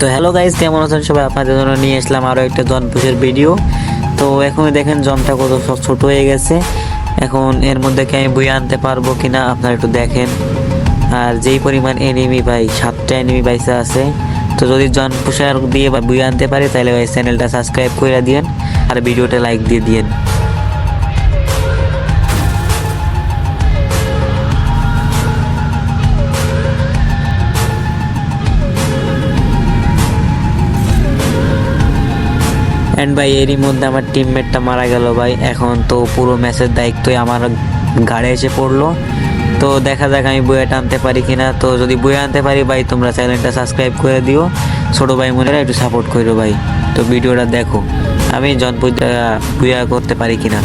তো hello guys, কেমন আছেন সবাই? আপনাদের জন্য নিয়ে আসলাম আরও একটা জন পুষের ভিডিও। তো এখন দেখেন জনটা কত ছোট হয়ে গেছে। এখন এর মধ্যে কি আমি বই আনতে পারবো কিনা আপনারা একটু দেখেন। আর যেই পরিমাণ এনিমি ভাই, 7টা এনিমি বাইসা আছে। তো যদি জন পুষার দিয়ে বই আনতে পারি তাহলে ভাই চ্যানেলটা সাবস্ক্রাইব করে দিয়েন আর ভিডিওটা লাইক দিয়ে দিয়েন। এন্ড ভাই এরই মধ্যে আমার টিমমেটটা মারা গেল ভাই। এখন তো পুরো ম্যাচের দায়িত্বই আমার ঘাড়ে এসে পড়লো। তো দেখা যাক আমি বইয়া টানতে পারি কিনা। তো যদি বইয়া আনতে পারি ভাই, তোমরা চ্যানেলটা সাবস্ক্রাইব করে দিও। ছোটো ভাই মনেরা একটু সাপোর্ট করো ভাই। তো ভিডিওটা দেখো আমি বইয়া করতে পারি কিনা।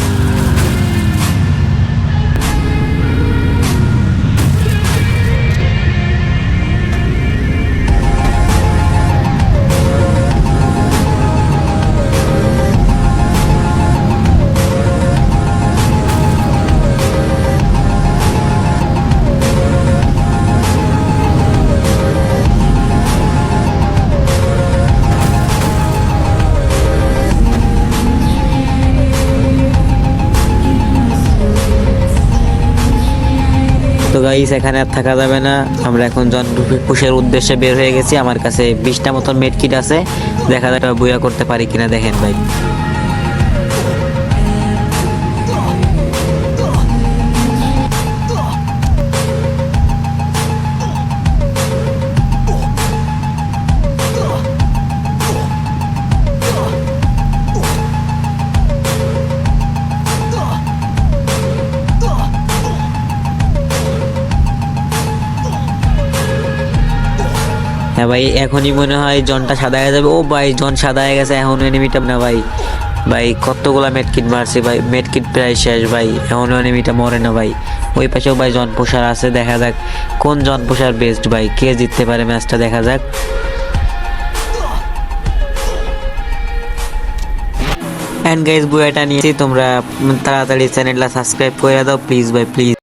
তো গাইস এখানে আর থাকা যাবে না, আমরা এখন জন পুষের উদ্দেশ্যে বের হয়ে গেছি। আমার কাছে 20টা মতন মেড কিট আছে, দেখা যাক বইয়া করতে পারি কিনা। দেখেন ভাই হ্যাঁ ভাই, এখনই মনে হয় জনটা সাদা হয়ে যাবে। ও ভাই জন সাদা হয়ে গেছে, এখন এনিমিটা না ভাই। ভাই কতগুলা মেডকিট মারছি ভাই, মেডকিট প্রায় শেষ ভাই, এখন এনিমিটা মরে না ভাই। ওই পাশেও ভাই জন পোষার আছে, দেখা যাক কোন জন পোষার বেস্ট ভাই, কে জিততে পারে ম্যাচটা দেখা যাক। এন্ড গাইস বুয়াটা নিয়েছি, তোমরা তাড়াতাড়ি চ্যানেলটা সাবস্ক্রাইব করে দাও প্লিজ ভাই, প্লিজ।